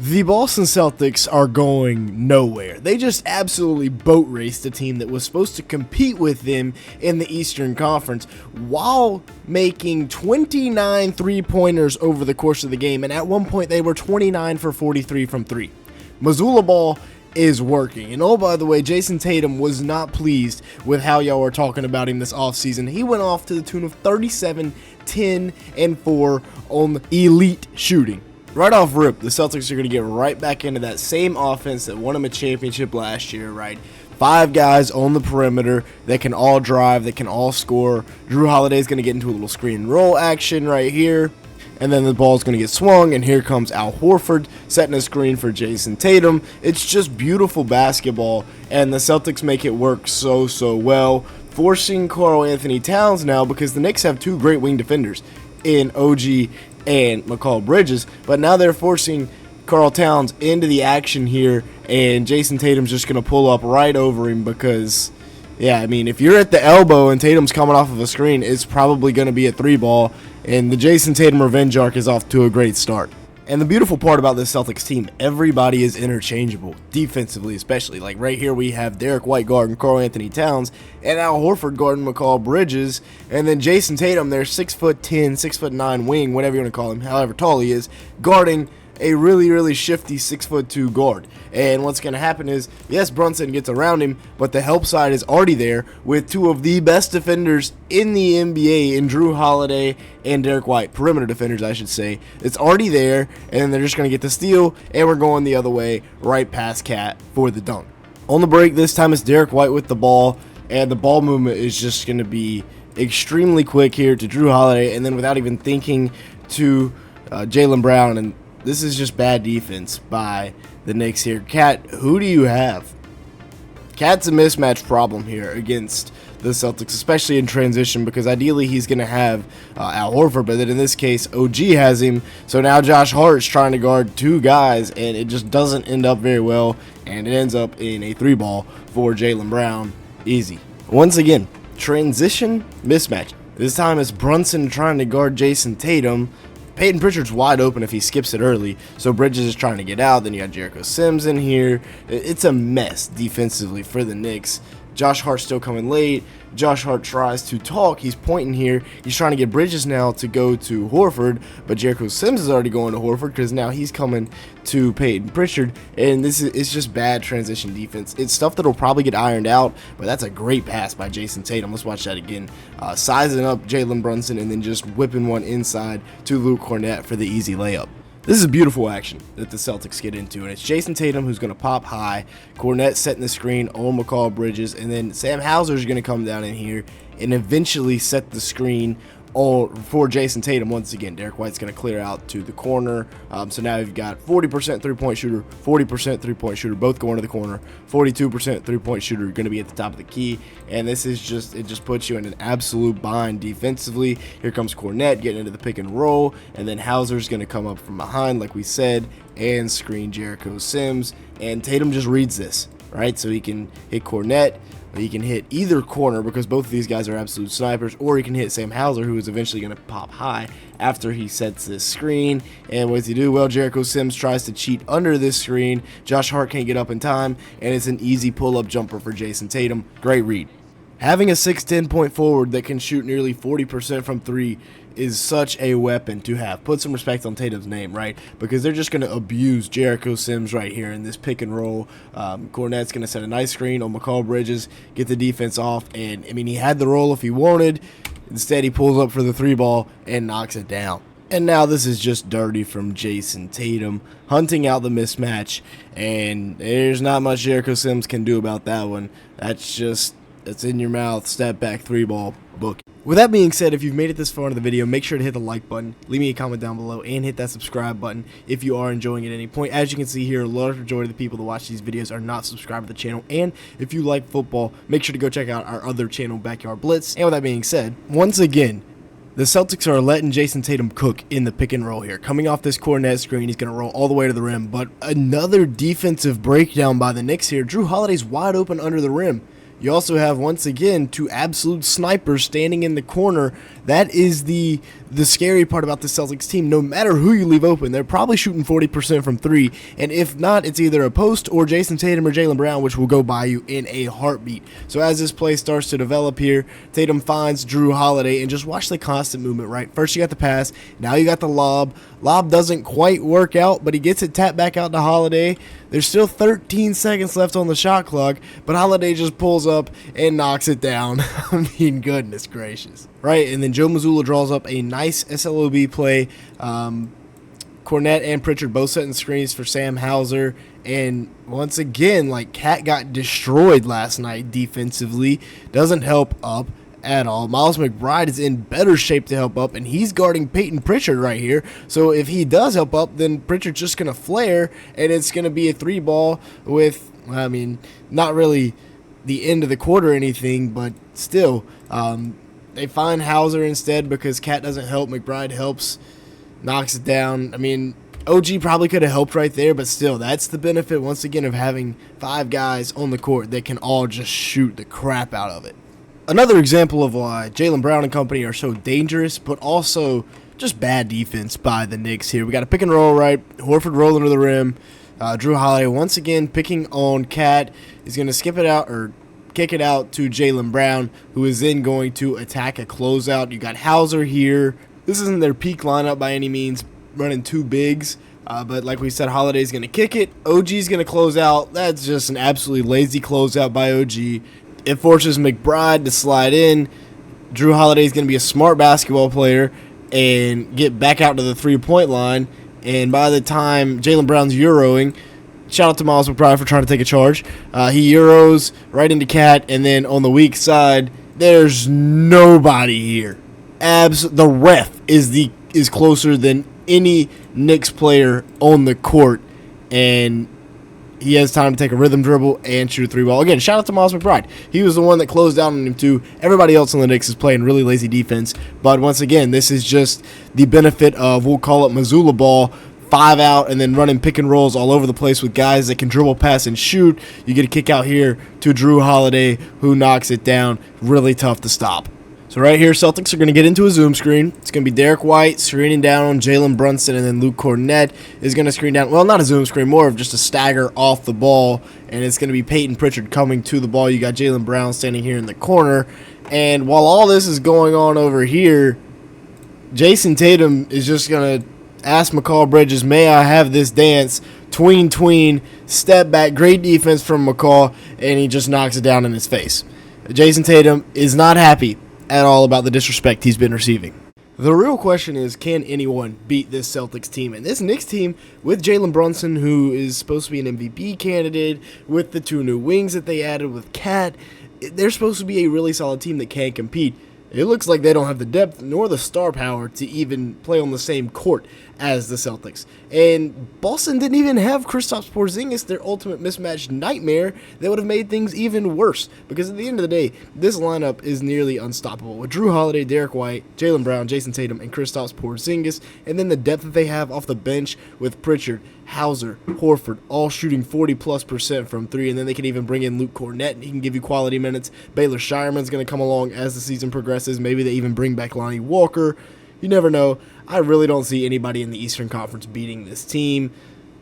The Boston Celtics are going nowhere. They just absolutely boat raced a team that was supposed to compete with them in the Eastern Conference while making 29 three-pointers over the course of the game, and at one point they were 29 for 43 from three. Mazulla ball is working. And oh, by the way, Jayson Tatum was not pleased with how y'all were talking about him this offseason. He went off to the tune of 37, 10, and 4 on elite shooting. Right off rip, the Celtics are going to get right back into that same offense that won them a championship last year, right? 5 guys on the perimeter that can all drive, that can all score. Jrue Holiday's going to get into a little screen and roll action right here. And then the ball's going to get swung, and here comes Al Horford setting a screen for Jayson Tatum. It's just beautiful basketball, and the Celtics make it work so well, forcing Karl-Anthony Towns now because the Knicks have 2 great wing defenders in OG and Mikal Bridges, but now they're forcing Karl Towns into the action here, and Jayson Tatum's just going to pull up right over him because, yeah, I mean, if you're at the elbow and Tatum's coming off of a screen, it's probably going to be a 3-ball, and the Jayson Tatum revenge arc is off to a great start. And the beautiful part about this Celtics team, everybody is interchangeable, defensively especially. Like right here we have Derek White guarding Karl-Anthony Towns, and Al Horford guarding Mikal Bridges, and then Jayson Tatum, their 6'10", 6'9" wing, whatever you want to call him, however tall he is, guarding a really shifty 6'2" guard. And what's going to happen is, yes, Brunson gets around him, but the help side is already there with 2 of the best defenders in the NBA in Jrue Holiday and Derek White, perimeter defenders I should say. It's already there, and then they're just going to get the steal, and we're going the other way right past Cat for the dunk. On the break this time it's Derek White with the ball, and the ball movement is just going to be extremely quick here to Jrue Holiday, and then without even thinking to Jaylen Brown, and this is just bad defense by the Knicks here. Cat, who do you have? Cat's a mismatch problem here against the Celtics, especially in transition, because ideally he's going to have Al Horford, but then in this case, OG has him. So now Josh Hart's trying to guard 2 guys, and it just doesn't end up very well, and it ends up in a 3-ball for Jaylen Brown. Easy. Once again, transition mismatch. This time it's Brunson trying to guard Jayson Tatum. Peyton Pritchard's wide open if he skips it early, so Bridges is trying to get out. Then you got Jericho Sims in here. It's a mess defensively for the Knicks. Josh Hart still coming late. Josh Hart tries to talk. He's pointing here. He's trying to get Bridges now to go to Horford, but Jericho Sims is already going to Horford because now he's coming to Peyton Pritchard, and it's just bad transition defense. It's stuff that'll probably get ironed out, but that's a great pass by Jayson Tatum. Let's watch that again. Sizing up Jalen Brunson and then just whipping one inside to Luke Kornet for the easy layup. This is a beautiful action that the Celtics get into, and it's Jayson Tatum who's going to pop high, Kornet setting the screen on Mikal Bridges, and then Sam Hauser's going to come down in here and eventually set the screen for Jayson Tatum once again. Derek White's going to clear out to the corner. So now you've got 40% three-point shooter, 40% three-point shooter, both going to the corner. 42% three-point shooter going to be at the top of the key. And this is it just puts you in an absolute bind defensively. Here comes Kornet getting into the pick and roll, and then Hauser's going to come up from behind, like we said, and screen Jericho Sims. And Tatum just reads this, right? So he can hit Kornet. He can hit either corner because both of these guys are absolute snipers, or he can hit Sam Hauser, who is eventually going to pop high after he sets this screen. And what does he do? Well, Jericho Sims tries to cheat under this screen. Josh Hart can't get up in time, and it's an easy pull-up jumper for Jayson Tatum. Great read. Having a 6'10" point forward that can shoot nearly 40% from 3 is such a weapon to have. Put some respect on Tatum's name, right? Because they're just going to abuse Jericho Sims right here in this pick and roll. Kornet's going to set a nice screen on Mikal Bridges, get the defense off, and I mean, he had the roll if he wanted. Instead, he pulls up for the 3-ball and knocks it down. And now this is just dirty from Jayson Tatum, hunting out the mismatch, and there's not much Jericho Sims can do about that one. It's in your mouth, step back 3-ball, book. With that being said, if you've made it this far into the video, make sure to hit the like button, leave me a comment down below, and hit that subscribe button if you are enjoying it at any point. As you can see here, a large majority of the people that watch these videos are not subscribed to the channel, and if you like football, make sure to go check out our other channel, Backyard Blitz. And with that being said, once again, the Celtics are letting Jayson Tatum cook in the pick and roll here. Coming off this Kornet screen, he's going to roll all the way to the rim, but another defensive breakdown by the Knicks here. Jrue Holiday's wide open under the rim. You also have, once again, 2 absolute snipers standing in the corner. That is the the scary part about the Celtics team, no matter who you leave open, they're probably shooting 40% from three, and if not, it's either a post or Jayson Tatum or Jaylen Brown, which will go by you in a heartbeat. So as this play starts to develop here, Tatum finds Jrue Holiday, and just watch the constant movement, right? First you got the pass, now you got the lob. Lob doesn't quite work out, but he gets it tapped back out to Holiday. There's still 13 seconds left on the shot clock, but Holiday just pulls up and knocks it down. I mean, goodness gracious. Right, and then Joe Mazulla draws up a nice SLOB play. Cornette and Pritchard both setting screens for Sam Hauser. And once again, like, Cat got destroyed last night defensively. Doesn't help up at all. Miles McBride is in better shape to help up, and he's guarding Peyton Pritchard right here. So if he does help up, then Pritchard's just going to flare, and it's going to be a 3-ball with, I mean, not really the end of the quarter or anything, but still, they find Hauser instead because Cat doesn't help. McBride helps, knocks it down. I mean, OG probably could have helped right there, but still, that's the benefit, once again, of having 5 guys on the court that can all just shoot the crap out of it. Another example of why Jaylen Brown and company are so dangerous, but also just bad defense by the Knicks here. We got a pick and roll, right? Horford rolling to the rim. Jrue Holiday once again picking on Cat. He's going to skip it out or kick it out to Jaylen Brown, who is then going to attack a closeout. You got Hauser here. This isn't their peak lineup by any means, running 2 bigs. But like we said, Holiday's going to kick it. OG's going to close out. That's just an absolutely lazy closeout by OG. It forces McBride to slide in. Jrue Holiday's going to be a smart basketball player and get back out to the 3-point line. And by the time Jaylen Brown's Euroing, shout out to Miles McBride for trying to take a charge. He Euros right into Cat, and then on the weak side, there's nobody here. The ref is closer than any Knicks player on the court, and he has time to take a rhythm dribble and shoot a 3-ball. Again, shout out to Miles McBride. He was the one that closed down on him too. Everybody else on the Knicks is playing really lazy defense. But once again, this is just the benefit of, we'll call it Mazulla ball, 5 out, and then running pick and rolls all over the place with guys that can dribble, pass, and shoot. You get a kick out here to Jrue Holiday, who knocks it down. Really tough to stop. So right here, Celtics are going to get into a zoom screen. It's going to be Derek White screening down on Jalen Brunson, and then Luke Cornette is going to screen down. Well, not a zoom screen, more of just a stagger off the ball, and it's going to be Peyton Pritchard coming to the ball. You got Jaylen Brown standing here in the corner, and while all this is going on over here, Jayson Tatum is just going to ask McCall Bridges, may I have this dance? Tween, step back, great defense from McCall, and he just knocks it down in his face. Jayson Tatum is not happy at all about the disrespect he's been receiving. The real question is, can anyone beat this Celtics team? And this Knicks team, with Jalen Brunson, who is supposed to be an MVP candidate, with the 2 new wings that they added with Cat, they're supposed to be a really solid team that can compete. It looks like they don't have the depth nor the star power to even play on the same court as the Celtics. And Boston didn't even have Kristaps Porzingis, their ultimate mismatch nightmare, that would have made things even worse. Because at the end of the day, this lineup is nearly unstoppable. With Jrue Holiday, Derek White, Jaylen Brown, Jayson Tatum, and Kristaps Porzingis, and then the depth that they have off the bench with Pritchard, Hauser, Horford, all shooting 40+% from 3, and then they can even bring in Luke Cornette, and he can give you quality minutes. Baylor Shireman's going to come along as the season progresses. Maybe they even bring back Lonnie Walker. You never know. I really don't see anybody in the Eastern Conference beating this team.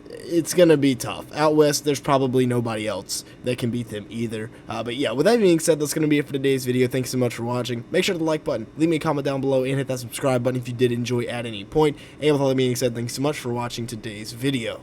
It's going to be tough. Out west, there's probably nobody else that can beat them either. But yeah, with that being said, that's going to be it for today's video. Thanks so much for watching. Make sure to like button, leave me a comment down below, and hit that subscribe button if you did enjoy at any point. And with all that being said, thanks so much for watching today's video.